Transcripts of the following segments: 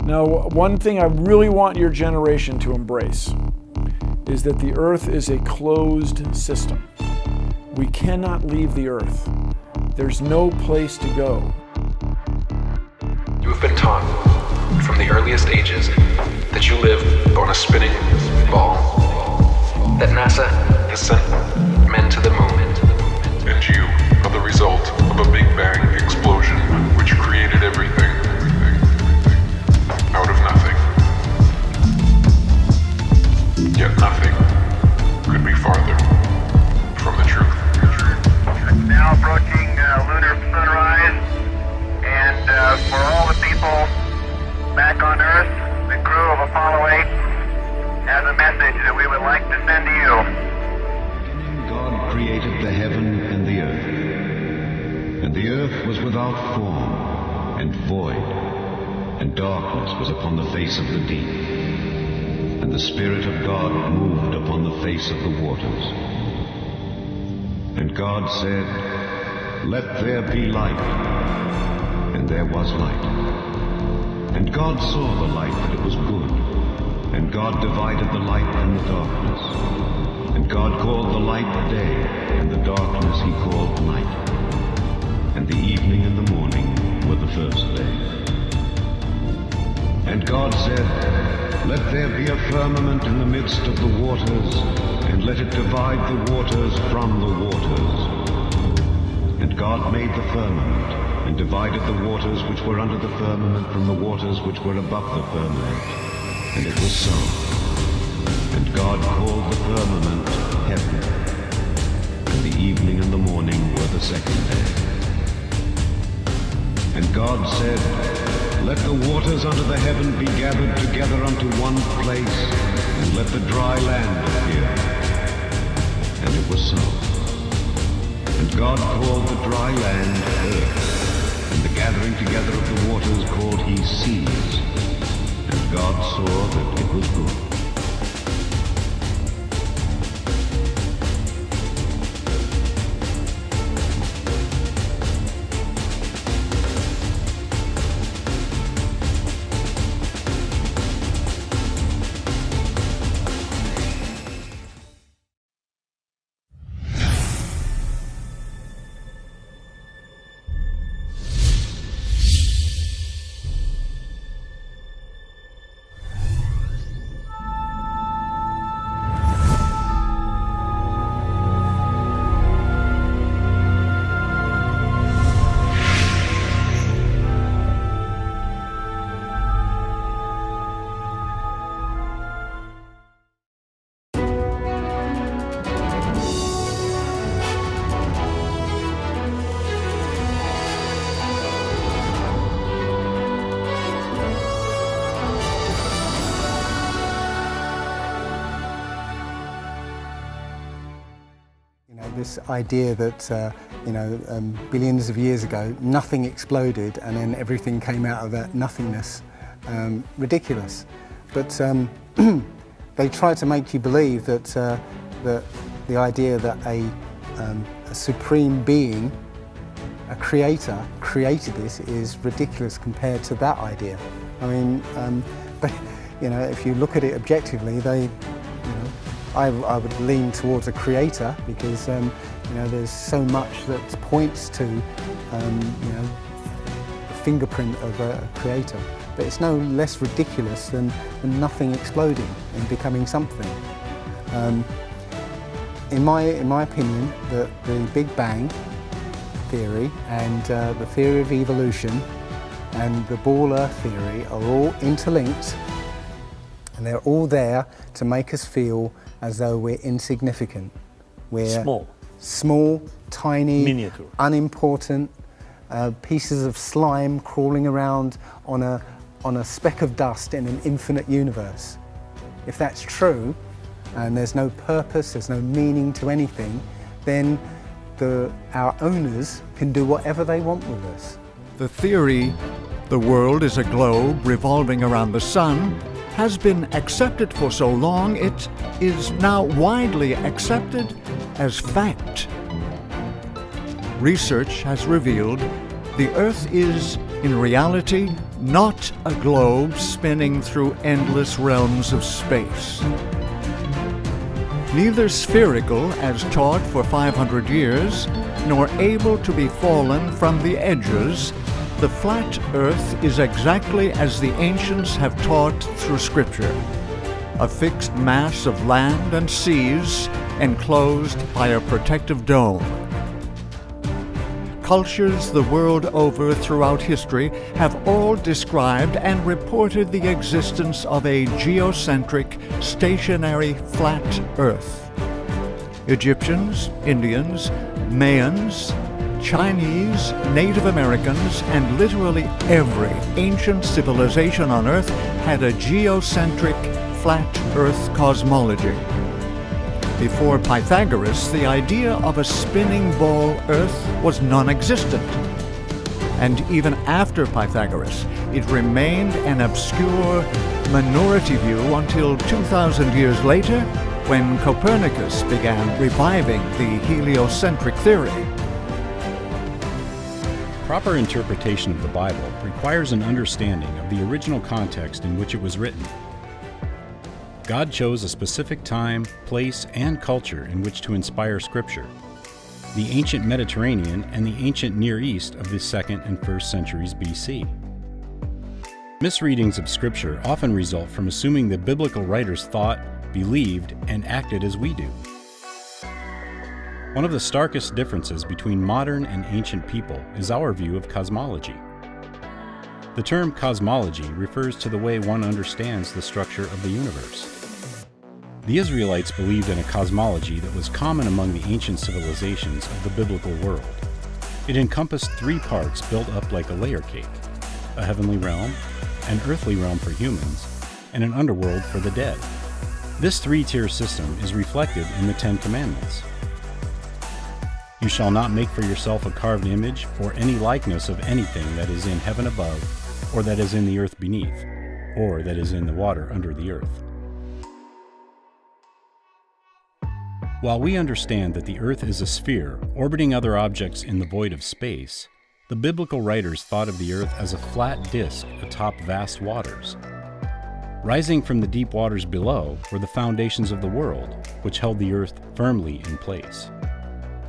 Now, one thing I really want your generation to embrace is that the Earth is a closed system. We cannot leave the Earth. There's no place to go. You have been taught from the earliest ages that you live on a spinning ball, that NASA has sent men to the moon. And you are the result of a Big Bang explosion which created everything out of nothing. Yet nothing could be farther from the truth. It's now approaching lunar sunrise, and for all the people back on Earth, the crew of Apollo 8 has a message that we would like to send to you. God created the heaven and the earth, and the earth was without form and void, and darkness was upon the face of the deep, and the Spirit of God moved upon the face of the waters. And God said, "Let there be light," and there was light. And God saw the light that it was good, and God divided the light from the darkness. And God called the light day, and the darkness he called night. And the evening and the morning were the first day. And God said, "Let there be a firmament in the midst of the waters, and let it divide the waters from the waters." And God made the firmament, and divided the waters which were under the firmament from the waters which were above the firmament. And it was so. And God called the firmament heaven. And the evening and the morning were the second day. And God said, "Let the waters under the heaven be gathered together unto one place, and let the dry land appear." And it was so. And God called the dry land earth, and the gathering together of the waters called he seas. And God saw that it was good. This idea that billions of years ago nothing exploded and then everything came out of that nothingness, ridiculous. But they try to make you believe that the idea that a supreme being, a creator, created this is ridiculous compared to that idea. I mean, if you look at it objectively, I would lean towards a creator because there's so much that points to the fingerprint of a creator. But it's no less ridiculous than nothing exploding and becoming something. In my opinion, the Big Bang theory and the theory of evolution and the ball Earth theory are all interlinked, and they're all there to make us feel as though we're insignificant. We're small, tiny, miniature, unimportant pieces of slime crawling around on a speck of dust in an infinite universe. If that's true, and there's no purpose, there's no meaning to anything, then our owners can do whatever they want with us. The theory, the world is a globe revolving around the sun, has been accepted for so long it is now widely accepted as fact. Research has revealed the Earth is, in reality, not a globe spinning through endless realms of space. Neither spherical, as taught for 500 years, nor able to be fallen from the edges, the flat Earth is exactly as the ancients have taught through Scripture, a fixed mass of land and seas enclosed by a protective dome. Cultures the world over throughout history have all described and reported the existence of a geocentric, stationary, flat Earth. Egyptians, Indians, Mayans, Chinese, Native Americans, and literally every ancient civilization on Earth had a geocentric, flat Earth cosmology. Before Pythagoras, the idea of a spinning ball Earth was non-existent. And even after Pythagoras, it remained an obscure minority view until 2,000 years later, when Copernicus began reviving the heliocentric theory. Proper interpretation of the Bible requires an understanding of the original context in which it was written. God chose a specific time, place, and culture in which to inspire Scripture: the ancient Mediterranean and the ancient Near East of the 2nd and 1st centuries BC. Misreadings of Scripture often result from assuming the biblical writers thought, believed, and acted as we do. One of the starkest differences between modern and ancient people is our view of cosmology. The term cosmology refers to the way one understands the structure of the universe. The Israelites believed in a cosmology that was common among the ancient civilizations of the biblical world. It encompassed 3 parts built up like a layer cake: a heavenly realm, an earthly realm for humans, and an underworld for the dead. This 3-tier system is reflected in the 10 Commandments. You shall not make for yourself a carved image or any likeness of anything that is in heaven above, or that is in the earth beneath, or that is in the water under the earth. While we understand that the earth is a sphere orbiting other objects in the void of space, the biblical writers thought of the earth as a flat disk atop vast waters. Rising from the deep waters below were the foundations of the world, which held the earth firmly in place.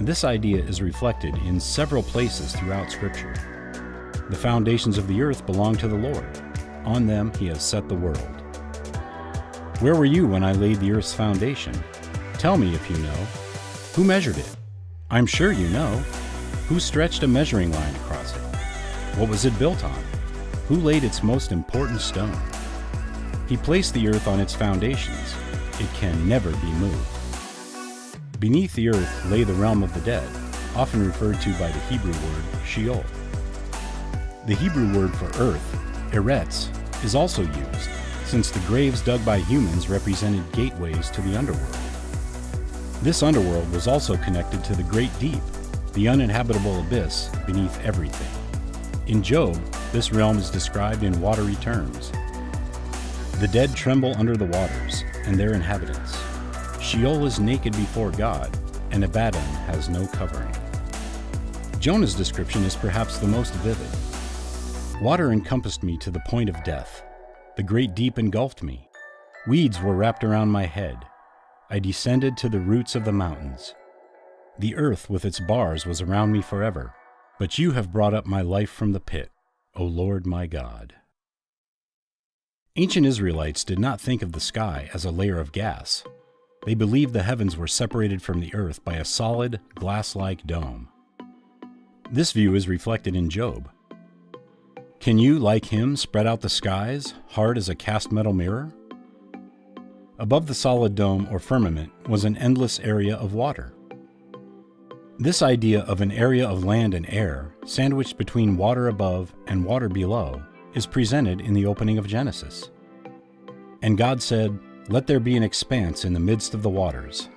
This idea is reflected in several places throughout Scripture. The foundations of the earth belong to the Lord. On them he has set the world. Where were you when I laid the earth's foundation? Tell me if you know. Who measured it? I'm sure you know. Who stretched a measuring line across it? What was it built on? Who laid its most important stone? He placed the earth on its foundations. It can never be moved. Beneath the earth lay the realm of the dead, often referred to by the Hebrew word Sheol. The Hebrew word for earth, Eretz, is also used, since the graves dug by humans represented gateways to the underworld. This underworld was also connected to the great deep, the uninhabitable abyss beneath everything. In Job, this realm is described in watery terms. The dead tremble under the waters, and their inhabitants. Sheol is naked before God, and Abaddon has no covering. Jonah's description is perhaps the most vivid. Water encompassed me to the point of death. The great deep engulfed me. Weeds were wrapped around my head. I descended to the roots of the mountains. The earth with its bars was around me forever, but you have brought up my life from the pit, O Lord my God. Ancient Israelites did not think of the sky as a layer of gas. They believed the heavens were separated from the earth by a solid, glass-like dome. This view is reflected in Job. Can you, like him, spread out the skies, hard as a cast metal mirror? Above the solid dome or firmament was an endless area of water. This idea of an area of land and air, sandwiched between water above and water below, is presented in the opening of Genesis. And God said, "Let there be an expanse in the midst of the waters,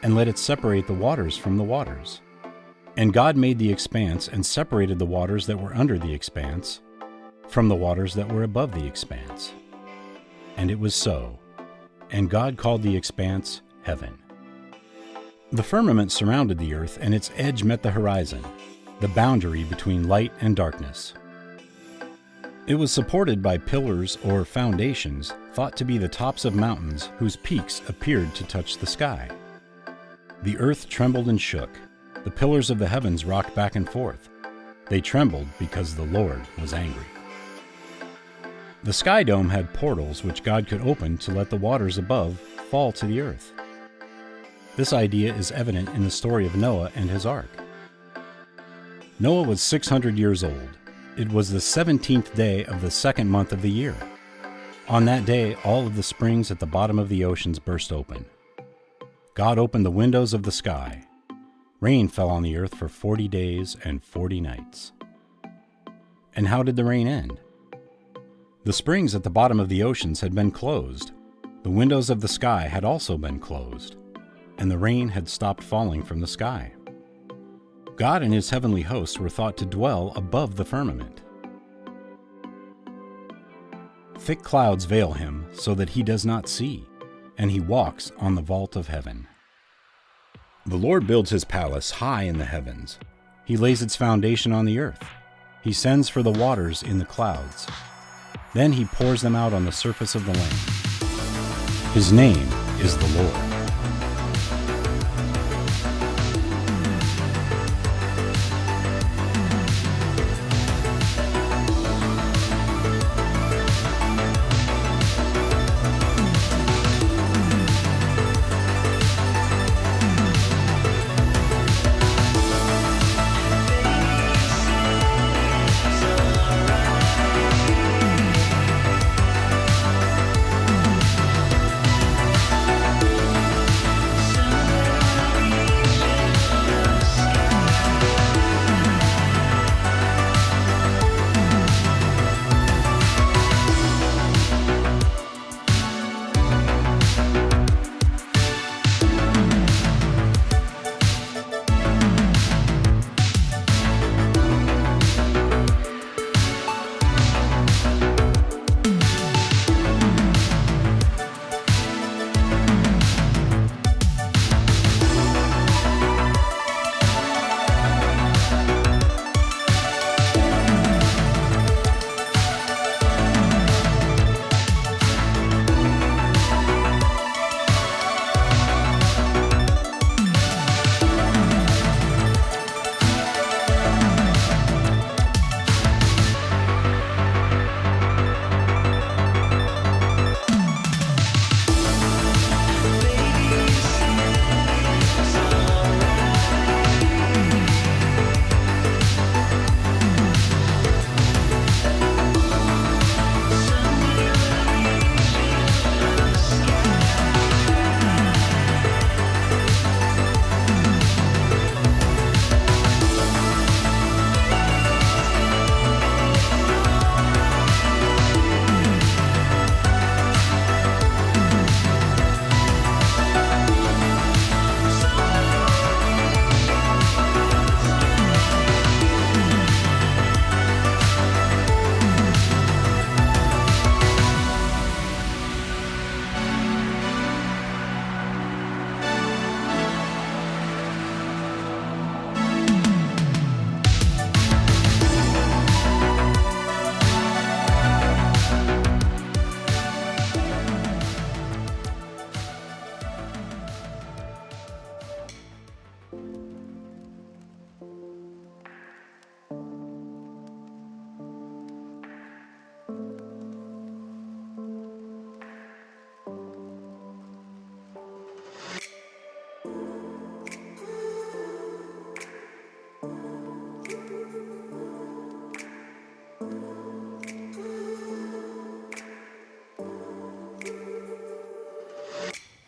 and let it separate the waters from the waters." And God made the expanse and separated the waters that were under the expanse from the waters that were above the expanse. And it was so. And God called the expanse heaven. The firmament surrounded the earth, and its edge met the horizon. the boundary between light and darkness. It was supported by pillars or foundations thought to be the tops of mountains whose peaks appeared to touch the sky. The earth trembled and shook. The pillars of the heavens rocked back and forth. They trembled because the Lord was angry. The sky dome had portals which God could open to let the waters above fall to the earth. This idea is evident in the story of Noah and his ark. Noah was 600 years old. It was the 17th day of the second month of the year. On that day, all of the springs at the bottom of the oceans burst open. God opened the windows of the sky. Rain fell on the earth for 40 days and 40 nights. And how did the rain end? The springs at the bottom of the oceans had been closed. The windows of the sky had also been closed, and the rain had stopped falling from the sky. God and his heavenly hosts were thought to dwell above the firmament. Thick clouds veil him so that he does not see, and he walks on the vault of heaven. The Lord builds his palace high in the heavens. He lays its foundation on the earth. He sends for the waters in the clouds. Then he pours them out on the surface of the land. His name is the Lord.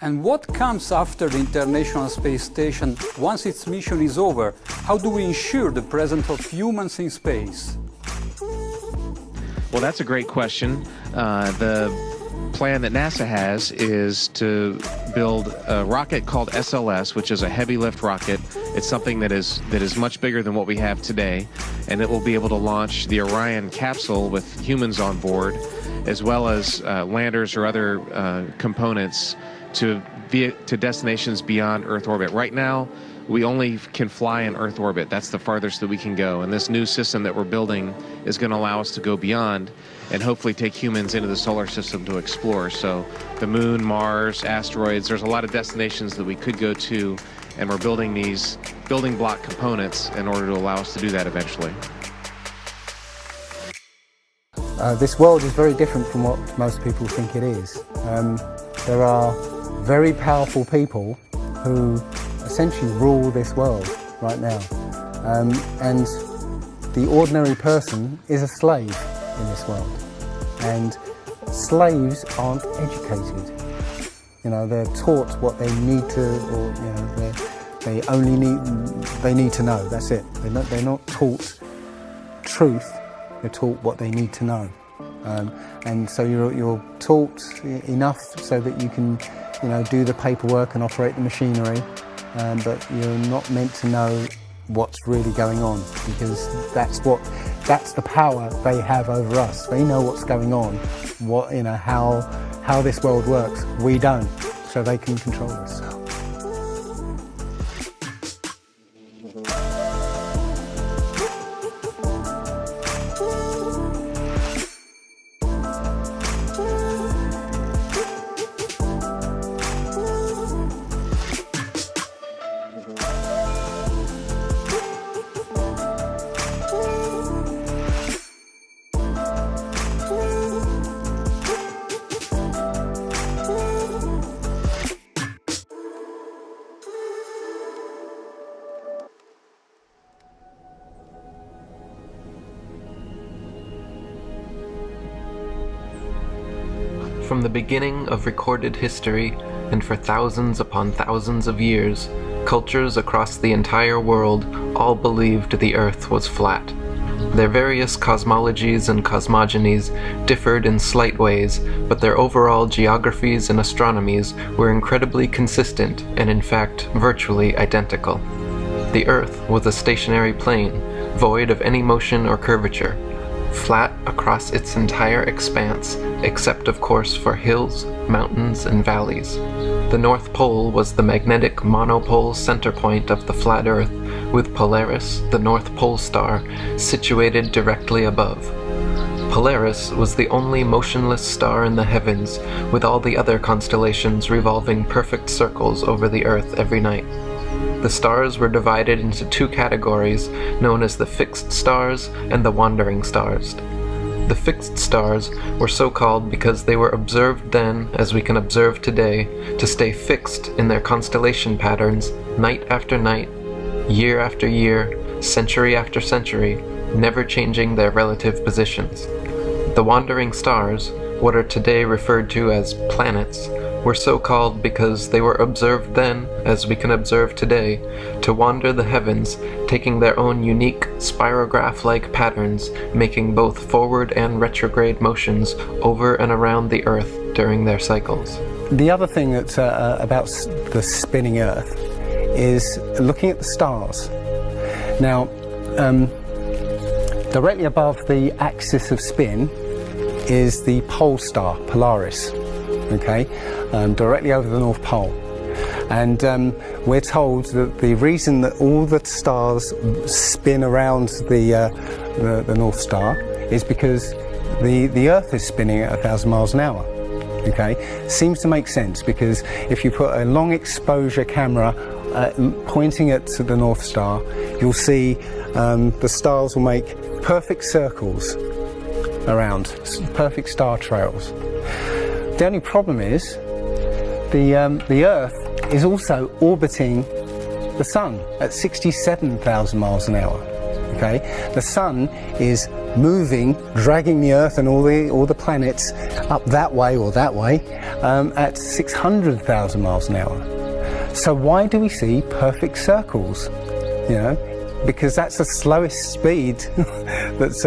And what comes after the International Space Station once its mission is over? How do we ensure the presence of humans in space? Well, that's a great question. The plan that NASA has is to build a rocket called SLS, which is a heavy lift rocket. It's something that is much bigger than what we have today, and it will be able to launch the Orion capsule with humans on board, as well as landers or other components to destinations beyond Earth orbit. Right now, we only can fly in Earth orbit. That's the farthest that we can go. And this new system that we're building is going to allow us to go beyond and hopefully take humans into the solar system to explore. So the moon, Mars, asteroids, there's a lot of destinations that we could go to, and we're building these building block components in order to allow us to do that eventually. This world is very different from what most people think it is. There are very powerful people who essentially rule this world right now. And the ordinary person is a slave in this world. And slaves aren't educated. You know, they're taught what they need to, or you know, they need to know. That's it. They're not taught truth. They're taught what they need to know. And so you're taught enough so that you can, you know, do the paperwork and operate the machinery, but you're not meant to know what's really going on, because that's the power they have over us. They know what's going on, what, you know, how this world works. We don't, so they can control us. From the beginning of recorded history, and for thousands upon thousands of years, cultures across the entire world all believed the Earth was flat. Their various cosmologies and cosmogonies differed in slight ways, but their overall geographies and astronomies were incredibly consistent and in fact virtually identical. The Earth was a stationary plane, void of any motion or curvature, flat across its entire expanse, except of course for hills, mountains, and valleys. The North Pole was the magnetic monopole center point of the flat Earth, with Polaris, the North Pole star, situated directly above. Polaris was the only motionless star in the heavens, with all the other constellations revolving perfect circles over the Earth every night. The stars were divided into two categories, known as the fixed stars and the wandering stars. The fixed stars were so called because they were observed then, as we can observe today, to stay fixed in their constellation patterns night after night, year after year, century after century, never changing their relative positions. The wandering stars, what are today referred to as planets, were so called because they were observed then, as we can observe today, to wander the heavens, taking their own unique spirograph-like patterns, making both forward and retrograde motions over and around the Earth during their cycles. The other thing that's about the spinning Earth is looking at the stars. Now, directly above the axis of spin is the pole star, Polaris. Okay, directly over the North Pole. And we're told that the reason that all the stars spin around the North Star is because the Earth is spinning at 1,000 miles an hour. Okay, seems to make sense, because if you put a long exposure camera pointing at the North Star, you'll see the stars will make perfect circles around, perfect star trails. The only problem is the Earth is also orbiting the Sun at 67,000 miles an hour. Okay, the Sun is moving, dragging the Earth and all the planets up that way or that way at 600,000 miles an hour. So why do we see perfect circles? You know, because that's the slowest speed, that's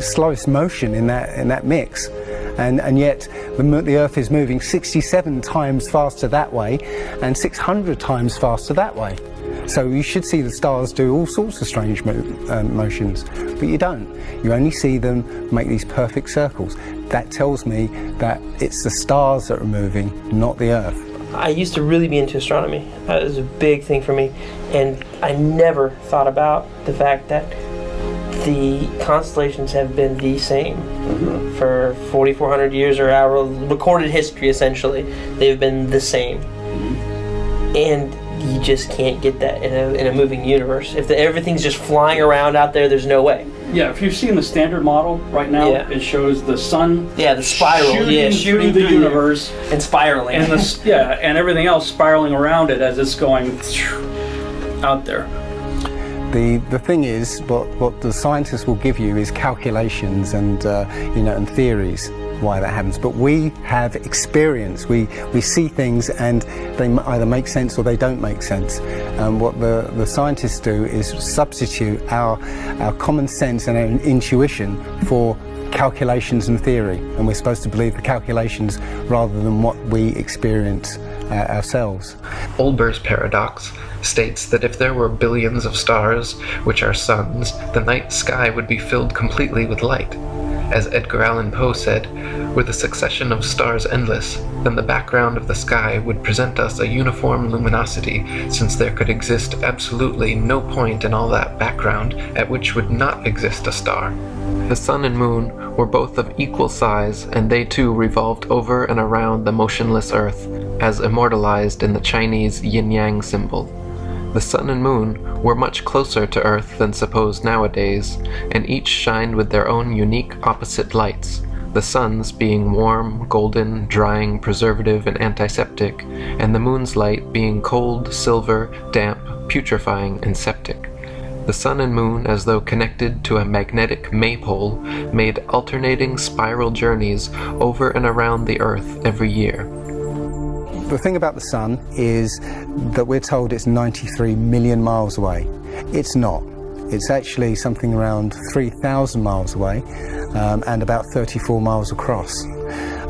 slowest motion in that mix. And yet the Earth is moving 67 times faster that way and 600 times faster that way. So you should see the stars do all sorts of strange motions, but you don't. You only see them make these perfect circles. That tells me that it's the stars that are moving, not the Earth. I used to really be into astronomy. It was a big thing for me, and I never thought about the fact that the constellations have been the same for 4,400 years, or our recorded history. Essentially, they've been the same, and you just can't get that in a moving universe. If everything's just flying around out there, there's no way. Yeah, if you've seen the standard model right now, it shows the sun. Yeah, the spiral. Shooting through the universe and spiraling, and and everything else spiraling around it as it's going out there. The thing is, what the scientists will give you is calculations and and theories why that happens. But we have experience. We see things and they either make sense or they don't make sense. What the scientists do is substitute our common sense and our intuition for calculations and theory, and we're supposed to believe the calculations rather than what we experience ourselves. Olber's paradox states that if there were billions of stars, which are suns, the night sky would be filled completely with light. As Edgar Allan Poe said, were the succession of stars endless, then the background of the sky would present us a uniform luminosity, since there could exist absolutely no point in all that background at which would not exist a star. The sun and moon were both of equal size, and they too revolved over and around the motionless earth, as immortalized in the Chinese yin-yang symbol. The sun and moon were much closer to Earth than supposed nowadays, and each shined with their own unique opposite lights, the sun's being warm, golden, drying, preservative, and antiseptic, and the moon's light being cold, silver, damp, putrefying, and septic. The sun and moon, as though connected to a magnetic maypole, made alternating spiral journeys over and around the Earth every year. The thing about the sun is that we're told it's 93 million miles away. It's not. It's actually something around 3,000 miles away and about 34 miles across.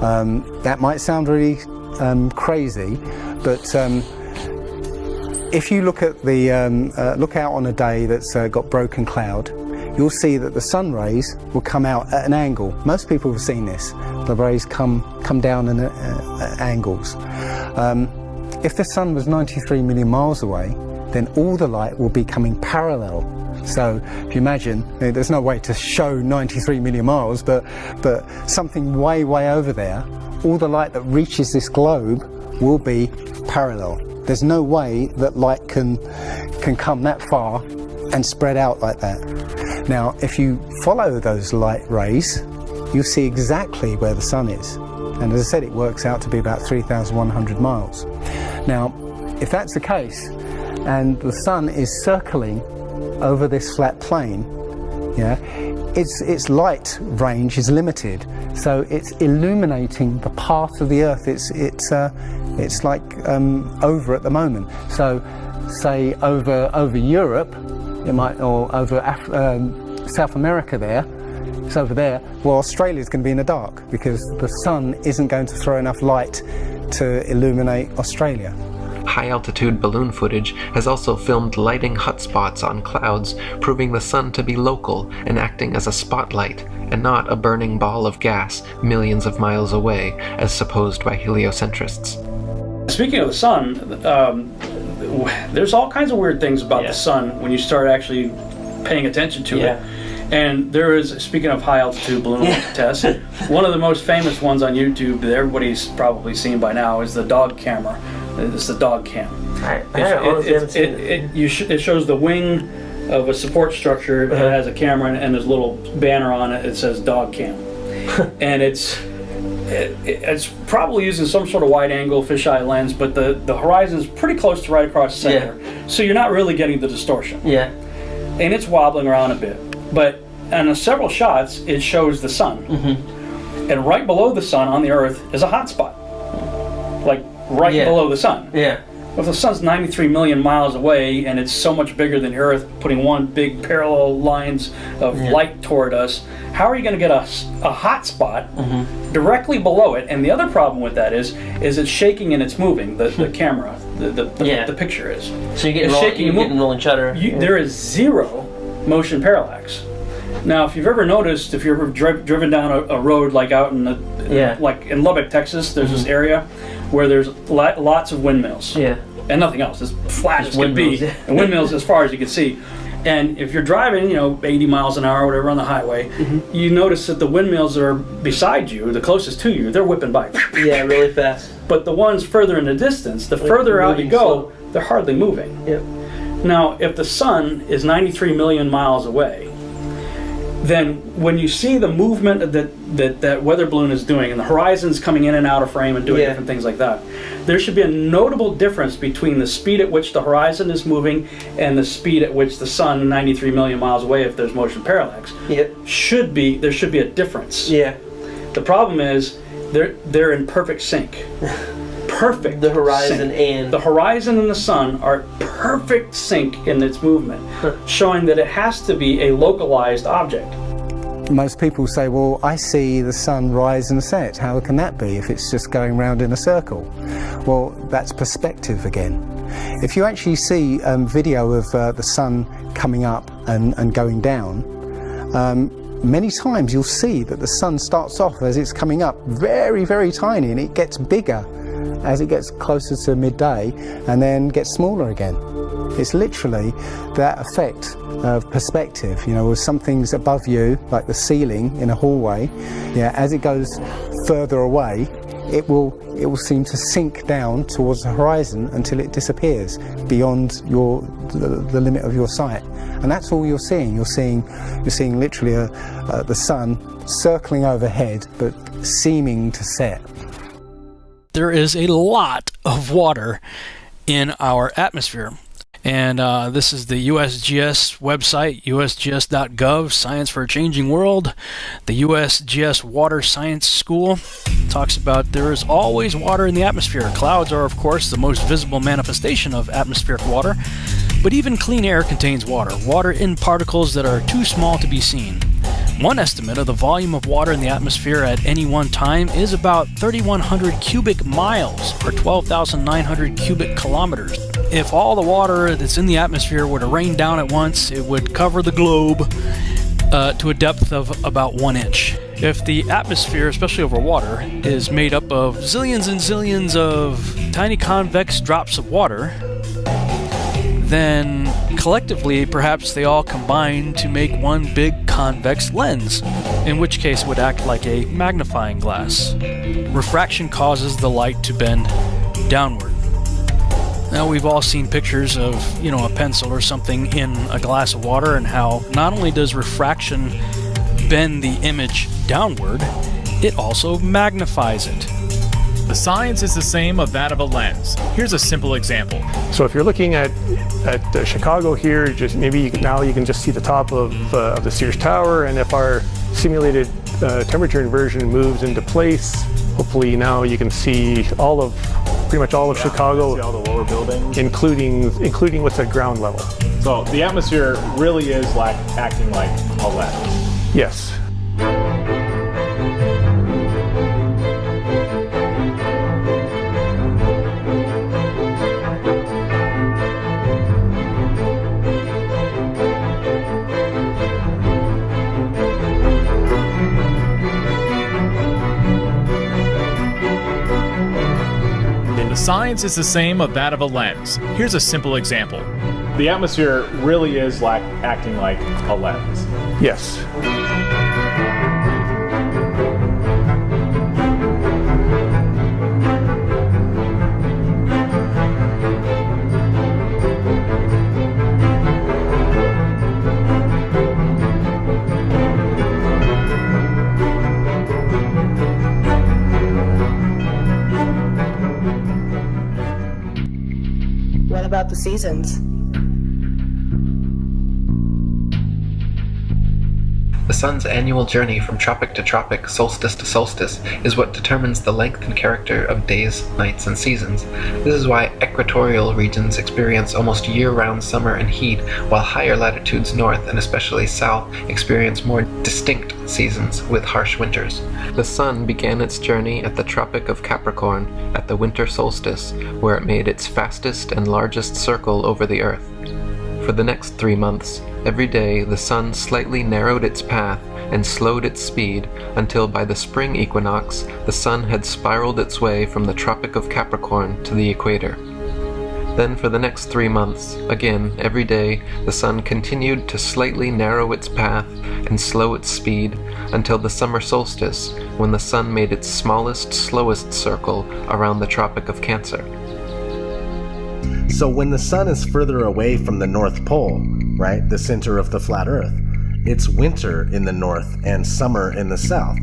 That might sound really crazy, but if you look at look out on a day that's got broken cloud, you'll see that the sun rays will come out at an angle. Most people have seen this. The rays come down at angles. If the sun was 93 million miles away, then all the light will be coming parallel. So if you imagine, there's no way to show 93 million miles, but something way over there, all the light that reaches this globe will be parallel. There's no way that light can come that far and spread out like that. Now, if you follow those light rays, you'll see exactly where the sun is. And as I said, it works out to be about 3,100 miles. Now, if that's the case, and the sun is circling over this flat plane, its light range is limited, so it's illuminating the path of the Earth. It's like over at the moment. So, say over Europe, it might, or over South America there. It's over there. Well, Australia's going to be in the dark because the sun isn't going to throw enough light to illuminate Australia. High-altitude balloon footage has also filmed lighting hotspots on clouds, proving the sun to be local and acting as a spotlight, and not a burning ball of gas millions of miles away, as supposed by heliocentrists. Speaking of the sun, there's all kinds of weird things about the sun when you start actually paying attention to it. And there is, speaking of high-altitude balloon tests, one of the most famous ones on YouTube that everybody's probably seen by now is the dog camera. It's the dog cam. It shows the wing of a support structure that has a camera and there's a little banner on it that says dog cam. And it's probably using some sort of wide-angle fisheye lens, but the horizon is pretty close to right across the center. So you're not really getting the distortion. And it's wobbling around a bit. But on several shots, it shows the sun. And right below the sun on the Earth is a hot spot. Like right below the sun. Well, if the sun's 93 million miles away and it's so much bigger than the Earth, putting one big parallel lines of light toward us, how are you going to get a hot spot directly below it? And the other problem with that is it's shaking and it's moving, the camera, the picture is. So you're getting rolling shutter. There is zero motion parallax. Now, if you've ever noticed, if you've ever driven down a road like out in like in Lubbock, Texas, there's this area where there's lots of windmills. Yeah. And nothing else. It's flat as can be. Yeah. And windmills as far as you can see. And if you're driving, 80 miles an hour or whatever on the highway, you notice that the windmills that are beside you, the closest to you, they're whipping by. Yeah, really fast. But the ones further in the distance, the further out you go, they're hardly moving. Yep. Now, if the sun is 93 million miles away, then when you see the movement that weather balloon is doing, and the horizon's coming in and out of frame and doing different things like that, there should be a notable difference between the speed at which the horizon is moving and the speed at which the sun, 93 million miles away, if there's motion parallax, there should be a difference. Yeah. The problem is they're in perfect sync. Perfect. The horizon sync. and the horizon and the sun are perfect sync in its movement, showing that it has to be a localized object. Most people say, well, I see the sun rise and set. How can that be if it's just going round in a circle? Well, that's perspective again. If you actually see video of the sun coming up and going down, many times you'll see that the sun starts off as it's coming up very, very tiny, and it gets bigger as it gets closer to midday and then gets smaller again. It's literally that effect of perspective, with some things above you, like the ceiling in a hallway, as it goes further away, it will seem to sink down towards the horizon until it disappears beyond the limit of your sight. And that's all you're seeing. You're seeing literally the sun circling overhead, but seeming to set. There is a lot of water in our atmosphere. And this is the USGS website, usgs.gov, Science for a Changing World. The USGS Water Science School talks about there is always water in the atmosphere. Clouds are, of course, the most visible manifestation of atmospheric water. But even clean air contains water in particles that are too small to be seen. One estimate of the volume of water in the atmosphere at any one time is about 3,100 cubic miles, or 12,900 cubic kilometers. If all the water that's in the atmosphere were to rain down at once, it would cover the globe to a depth of about 1 inch. If the atmosphere, especially over water, is made up of zillions and zillions of tiny convex drops of water, then collectively perhaps they all combine to make one big convex lens, in which case it would act like a magnifying glass. Refraction causes the light to bend downward. Now, we've all seen pictures of, a pencil or something in a glass of water, and how not only does refraction bend the image downward, it also magnifies it. The science is the same of that of a lens. Here's a simple example. So if you're looking at Chicago here, just maybe now you can just see the top of the Sears Tower, and if our simulated temperature inversion moves into place, hopefully now you can see pretty much all of Chicago, see all the lower buildings, including what's at ground level. So the atmosphere really is acting like a lens. Yes. Science is the same of that of a lens. Here's a simple example. The atmosphere really is acting like a lens. Yes. What about the seasons? The sun's annual journey from tropic to tropic, solstice to solstice, is what determines the length and character of days, nights, and seasons. This is why equatorial regions experience almost year-round summer and heat, while higher latitudes north, and especially south, experience more distinct seasons with harsh winters. The sun began its journey at the Tropic of Capricorn at the winter solstice, where it made its fastest and largest circle over the Earth. For the next 3 months, every day the sun slightly narrowed its path and slowed its speed until by the spring equinox the sun had spiraled its way from the Tropic of Capricorn to the equator. Then for the next 3 months, again, every day, the sun continued to slightly narrow its path and slow its speed until the summer solstice, when the sun made its smallest, slowest circle around the Tropic of Cancer. So when the sun is further away from the North Pole, right, the center of the flat Earth, it's winter in the north and summer in the south.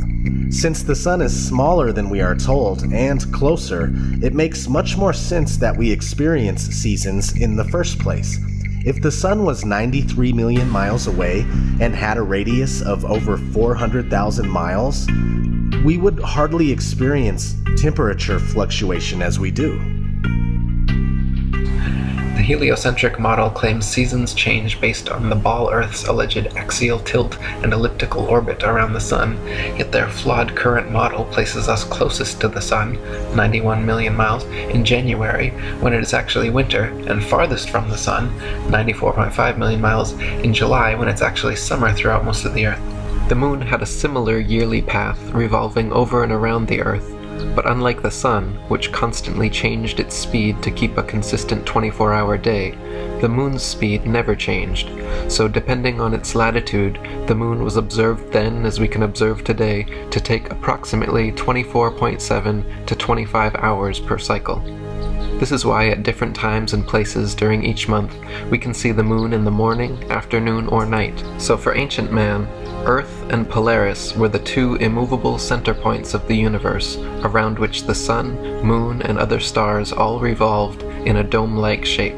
Since the sun is smaller than we are told and closer, it makes much more sense that we experience seasons in the first place. If the sun was 93 million miles away and had a radius of over 400,000 miles, we would hardly experience temperature fluctuation as we do. The heliocentric model claims seasons change based on the ball Earth's alleged axial tilt and elliptical orbit around the sun, yet their flawed current model places us closest to the sun, 91 million miles, in January, when it is actually winter, and farthest from the sun, 94.5 million miles, in July, when it's actually summer throughout most of the Earth. The moon had a similar yearly path, revolving over and around the Earth, but unlike the sun, which constantly changed its speed to keep a consistent 24-hour day, the moon's speed never changed, so depending on its latitude, the moon was observed then as we can observe today to take approximately 24.7 to 25 hours per cycle. This is why at different times and places during each month, we can see the moon in the morning, afternoon, or night. So for ancient man, Earth and Polaris were the two immovable center points of the universe, around which the sun, moon, and other stars all revolved in a dome-like shape.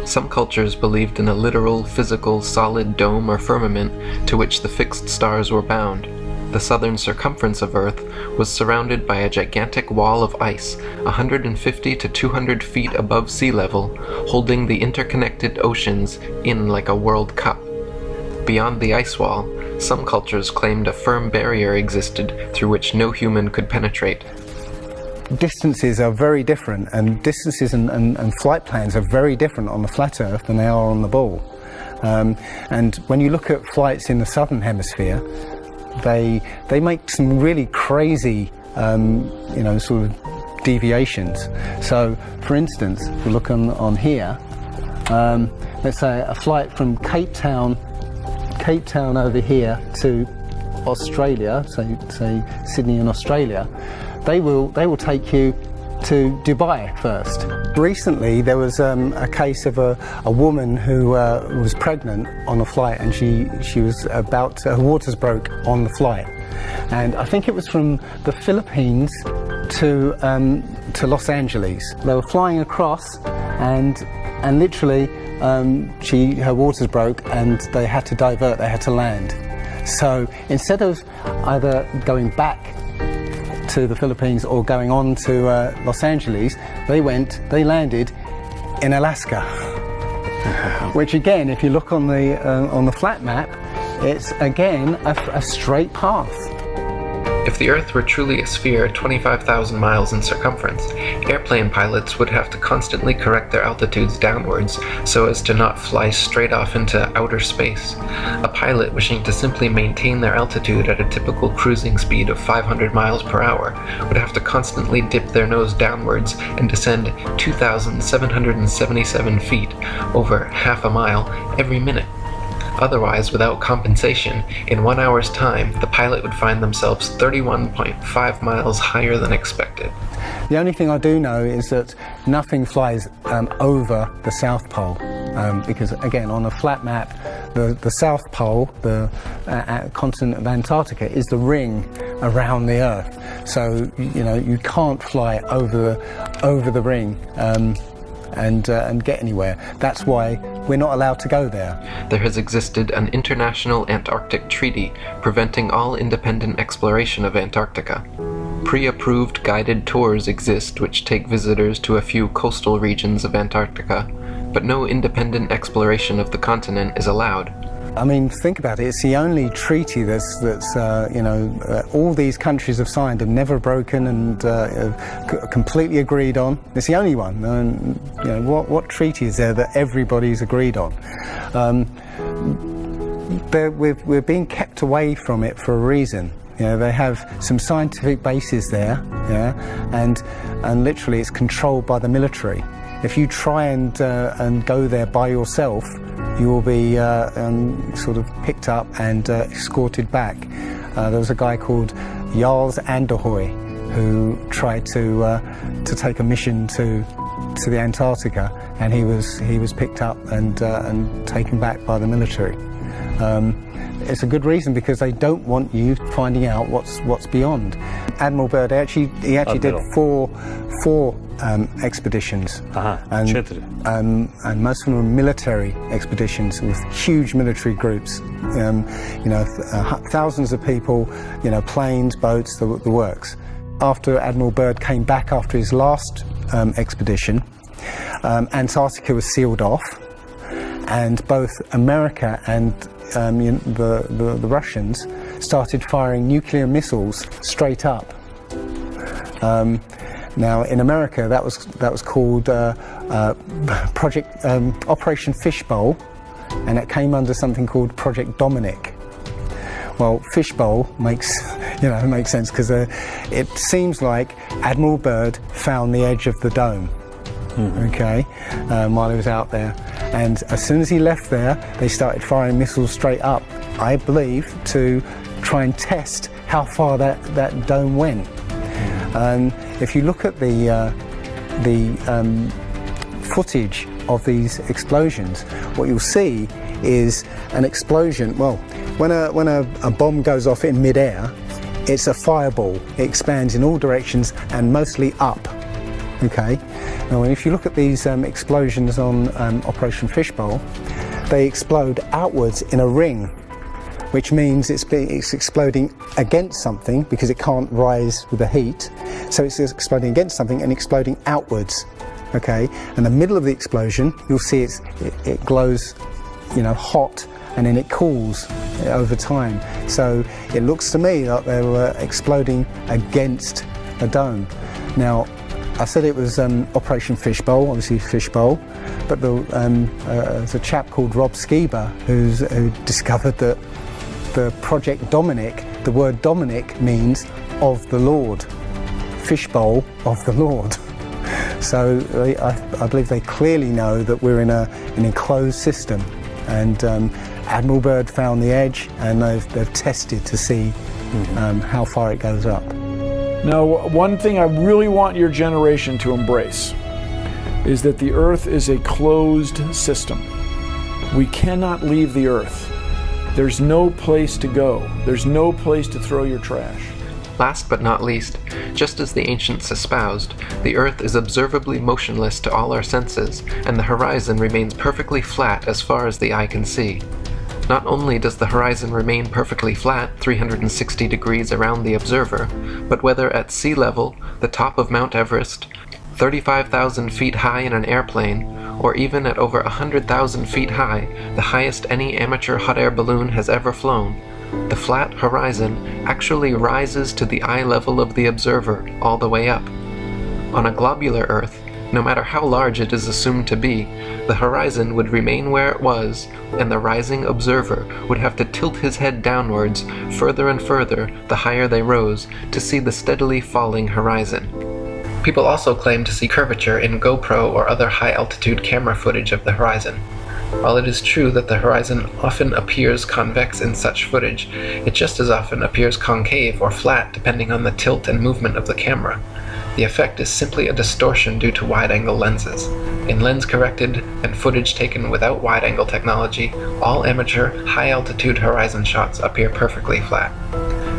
Some cultures believed in a literal, physical, solid dome or firmament to which the fixed stars were bound. The southern circumference of Earth was surrounded by a gigantic wall of ice, 150 to 200 feet above sea level, holding the interconnected oceans in like a World Cup. Beyond the ice wall, some cultures claimed a firm barrier existed through which no human could penetrate. Distances are very different, and distances and flight plans are very different on the flat Earth than they are on the ball. And when you look at flights in the southern hemisphere, they make some really crazy, sort of deviations. So, for instance, if we look on here, let's say a flight from Cape Town over here to Australia, say Sydney in Australia, they will take you to Dubai first. Recently there was a case of a woman who was pregnant on a flight, and she was about, her waters broke on the flight, and I think it was from the Philippines to Los Angeles. They were flying across, and literally her waters broke and they had to divert, they had to land. So instead of either going back to the Philippines or going on to Los Angeles, they landed in Alaska. Which again, if you look on the flat map, it's again a straight path. If the Earth were truly a sphere 25,000 miles in circumference, airplane pilots would have to constantly correct their altitudes downwards so as to not fly straight off into outer space. A pilot wishing to simply maintain their altitude at a typical cruising speed of 500 miles per hour would have to constantly dip their nose downwards and descend 2,777 feet, over half a mile, every minute. Otherwise, without compensation, in 1 hour's time, the pilot would find themselves 31.5 miles higher than expected. The only thing I do know is that nothing flies over the South Pole, because again, on a flat map, the South Pole, the continent of Antarctica, is the ring around the Earth. So you can't fly over the ring and get anywhere. That's why we're not allowed to go there. There has existed an international Antarctic treaty preventing all independent exploration of Antarctica. Pre-approved guided tours exist which take visitors to a few coastal regions of Antarctica, but no independent exploration of the continent is allowed. I mean, think about it. It's the only treaty that's all these countries have signed and never broken and completely agreed on. It's the only one. What treaty is there that everybody's agreed on? we're being kept away from it for a reason. You know, they have some scientific bases there, yeah, and literally it's controlled by the military. If you try and go there by yourself, you will be sort of picked up and escorted back. There was a guy called Jarls Anderhoy who tried to take a mission to the Antarctica, and he was picked up and taken back by the military. It's a good reason, because they don't want you finding out what's beyond. Admiral Byrd he actually did four expeditions, and most of them were military expeditions with huge military groups. Thousands of people, planes, boats, the works. After Admiral Byrd came back after his last expedition, Antarctica was sealed off, and both America and the Russians started firing nuclear missiles straight up. Now in America that was called Project Operation Fishbowl, and it came under something called Project Dominic. Well, Fishbowl makes sense, because it seems like Admiral Byrd found the edge of the dome. Okay, while he was out there, and as soon as he left there, they started firing missiles straight up, I believe, to try and test how far that dome went. If you look at the footage of these explosions, what you'll see is an explosion. Well, when a bomb goes off in midair, it's a fireball. It expands in all directions and mostly up. Okay. Now, if you look at these explosions on Operation Fishbowl, they explode outwards in a ring, which means it's exploding against something, because it can't rise with the heat. So it's exploding against something and exploding outwards. Okay. In the middle of the explosion, you'll see it glows, hot, and then it cools over time. So it looks to me like they were exploding against a dome. Now, I said it was Operation Fishbowl, obviously Fishbowl, but there's a chap called Rob Skiba who discovered that the Project Dominic, the word Dominic means of the Lord, Fishbowl of the Lord. So I believe they clearly know that we're in an enclosed system, and Admiral Byrd found the edge, and they've tested to see how far it goes up. Now, one thing I really want your generation to embrace is that the Earth is a closed system. We cannot leave the Earth. There's no place to go. There's no place to throw your trash. Last but not least, just as the ancients espoused, the Earth is observably motionless to all our senses, and the horizon remains perfectly flat as far as the eye can see. Not only does the horizon remain perfectly flat 360 degrees around the observer, but whether at sea level, the top of Mount Everest, 35,000 feet high in an airplane, or even at over 100,000 feet high, the highest any amateur hot air balloon has ever flown, the flat horizon actually rises to the eye level of the observer all the way up. On a globular Earth, no matter how large it is assumed to be, the horizon would remain where it was, and the rising observer would have to tilt his head downwards further and further the higher they rose to see the steadily falling horizon. People also claim to see curvature in GoPro or other high-altitude camera footage of the horizon. While it is true that the horizon often appears convex in such footage, it just as often appears concave or flat depending on the tilt and movement of the camera. The effect is simply a distortion due to wide-angle lenses. In lens-corrected and footage taken without wide-angle technology, all amateur, high-altitude horizon shots appear perfectly flat.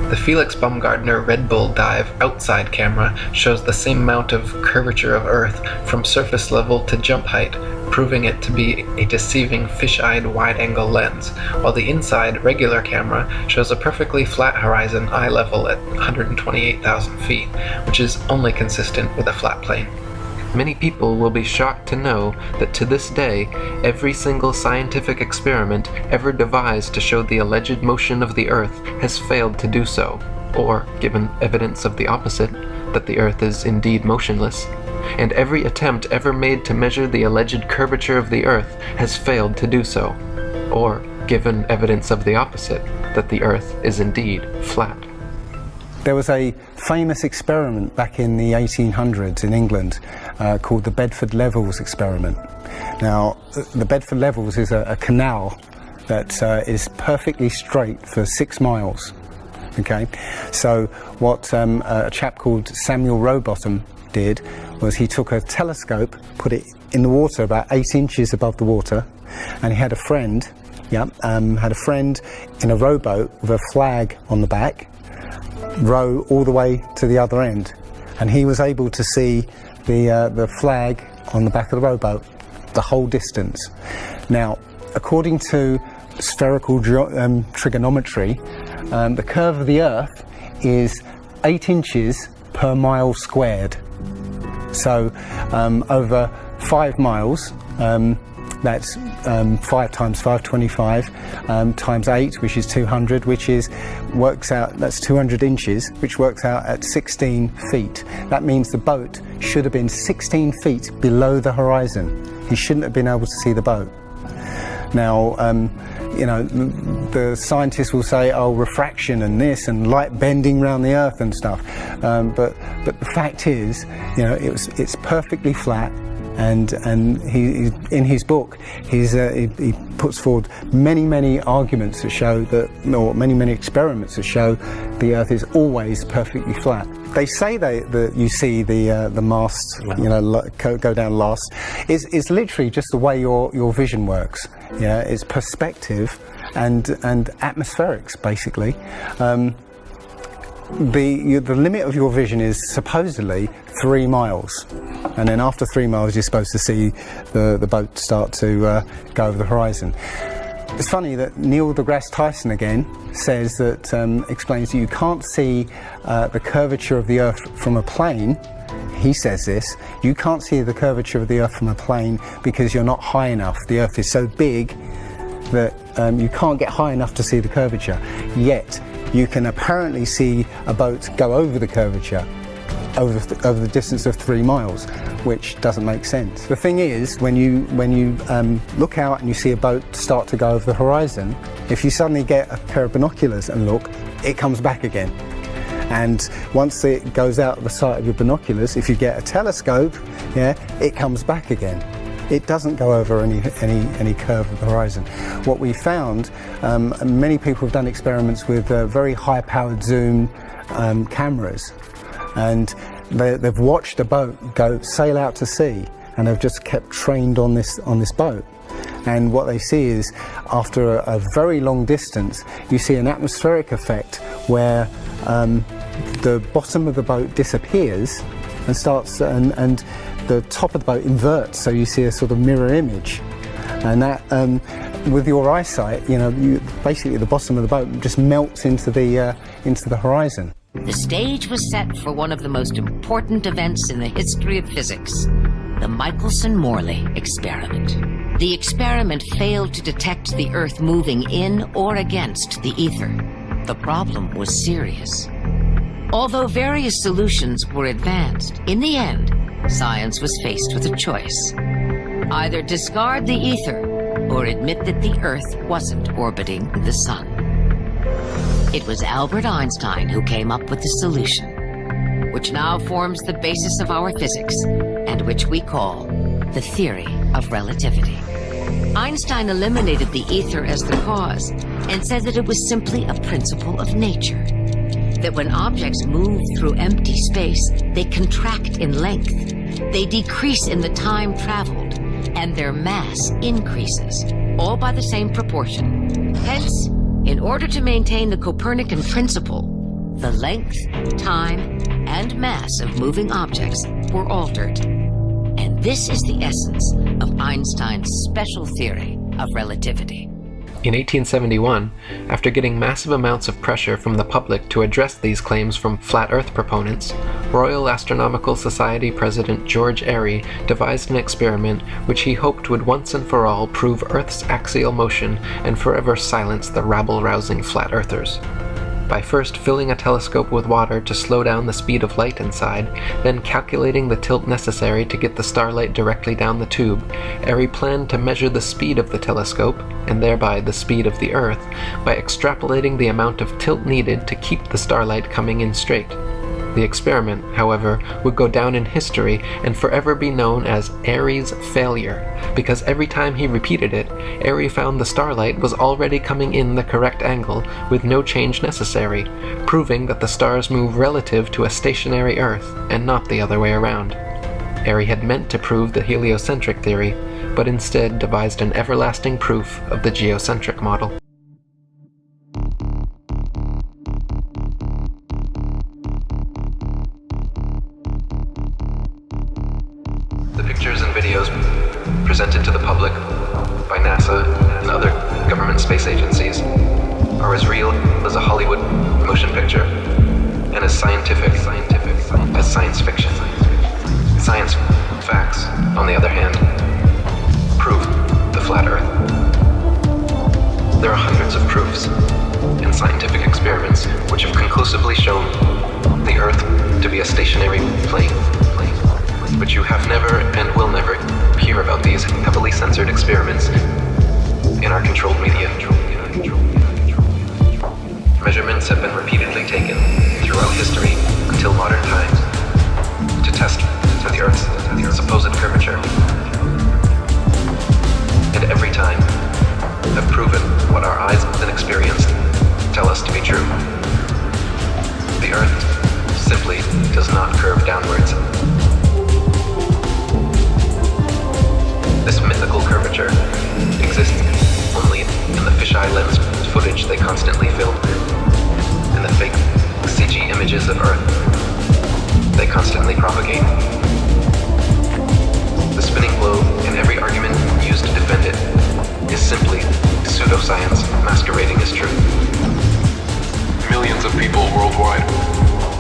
The Felix Baumgartner Red Bull Dive outside camera shows the same amount of curvature of Earth from surface level to jump height, proving it to be a deceiving fish-eyed wide-angle lens, while the inside regular camera shows a perfectly flat horizon eye level at 128,000 feet, which is only consistent with a flat plane. Many people will be shocked to know that to this day, every single scientific experiment ever devised to show the alleged motion of the Earth has failed to do so, or, given evidence of the opposite, that the Earth is indeed motionless, and every attempt ever made to measure the alleged curvature of the Earth has failed to do so, or, given evidence of the opposite, that the Earth is indeed flat? There was a famous experiment back in the 1800s in England called the Bedford Levels experiment. Now, the Bedford Levels is a canal that is perfectly straight for 6 miles. Okay, so what a chap called Samuel Rowbottom did was he took a telescope, put it in the water about 8 inches above the water, and he had a friend, in a rowboat with a flag on the back, row all the way to the other end, and he was able to see the flag on the back of the rowboat the whole distance. Now, according to spherical trigonometry, the curve of the Earth is 8 inches per mile squared. So over 5 miles, that's 5 times 5, 25, times 8, which is 200, works out, that's 200 inches, which works out at 16 feet. That means the boat should have been 16 feet below the horizon. He shouldn't have been able to see the boat. Now, you know, the scientists will say, oh, refraction and this and light bending around the Earth and stuff, but the fact is, you know, it's perfectly flat. And he in his book he puts forward many arguments that show that, or many experiments that show the Earth is always perfectly flat. They say that you see the mast, you know, go down last. It's literally just the way your vision works. Yeah, it's perspective and atmospherics basically. The limit of your vision is supposedly 3 miles, and then after 3 miles you're supposed to see the boat start to go over the horizon. It's funny that Neil deGrasse Tyson again says that, explains that you can't see the curvature of the Earth from a plane. He says this, you can't see the curvature of the Earth from a plane because you're not high enough. The Earth is so big that you can't get high enough to see the curvature. Yet you can apparently see a boat go over the curvature over the distance of 3 miles, which doesn't make sense. The thing is, when you look out and you see a boat start to go over the horizon, if you suddenly get a pair of binoculars and look, it comes back again. And once it goes out of the sight of your binoculars, if you get a telescope, yeah, it comes back again. It doesn't go over any curve of the horizon. What we found, many people have done experiments with very high-powered zoom cameras, and they've watched a boat sail out to sea, and they've just kept trained on this boat. And what they see is, after a very long distance, you see an atmospheric effect where the bottom of the boat disappears and starts, and the top of the boat inverts, so you see a sort of mirror image. And that, with your eyesight, you know, basically the bottom of the boat just melts into the horizon. The stage was set for one of the most important events in the history of physics, the Michelson-Morley experiment. The experiment failed to detect the Earth moving in or against the ether. The problem was serious. Although various solutions were advanced, in the end, science was faced with a choice. Either discard the ether or admit that the Earth wasn't orbiting the sun. It was Albert Einstein who came up with the solution, which now forms the basis of our physics and which we call the theory of relativity. Einstein eliminated the ether as the cause and said that it was simply a principle of nature. That when objects move through empty space, they contract in length, they decrease in the time traveled, and their mass increases, all by the same proportion. Hence, in order to maintain the Copernican principle, the length, time, and mass of moving objects were altered. And this is the essence of Einstein's special theory of relativity. In 1871, after getting massive amounts of pressure from the public to address these claims from flat Earth proponents, Royal Astronomical Society President George Airy devised an experiment which he hoped would once and for all prove Earth's axial motion and forever silence the rabble-rousing flat earthers. By first filling a telescope with water to slow down the speed of light inside, then calculating the tilt necessary to get the starlight directly down the tube, Airy planned to measure the speed of the telescope, and thereby the speed of the Earth, by extrapolating the amount of tilt needed to keep the starlight coming in straight. The experiment, however, would go down in history and forever be known as Airy's failure, because every time he repeated it, Airy found the starlight was already coming in the correct angle with no change necessary, proving that the stars move relative to a stationary Earth and not the other way around. Airy had meant to prove the heliocentric theory, but instead devised an everlasting proof of the geocentric model. The pictures and videos presented to the public by NASA and other government space agencies are as real as a Hollywood motion picture and as scientific as science fiction. Science facts, on the other hand, prove the flat Earth. There are hundreds of proofs and scientific experiments which have conclusively shown the Earth to be a stationary plane. But you have never and will never hear about these heavily censored experiments in our controlled media. Measurements have been repeatedly taken throughout history until modern times to test the Earth's supposed curvature. And every time have proven what our eyes and experience tell us to be true. The Earth simply does not curve downwards. This mythical curvature exists only in the fisheye lens footage they constantly film, and the fake CG images of Earth they constantly propagate. The spinning globe and every argument used to defend it is simply pseudoscience masquerading as truth. Millions of people worldwide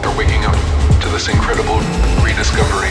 are waking up to this incredible rediscovery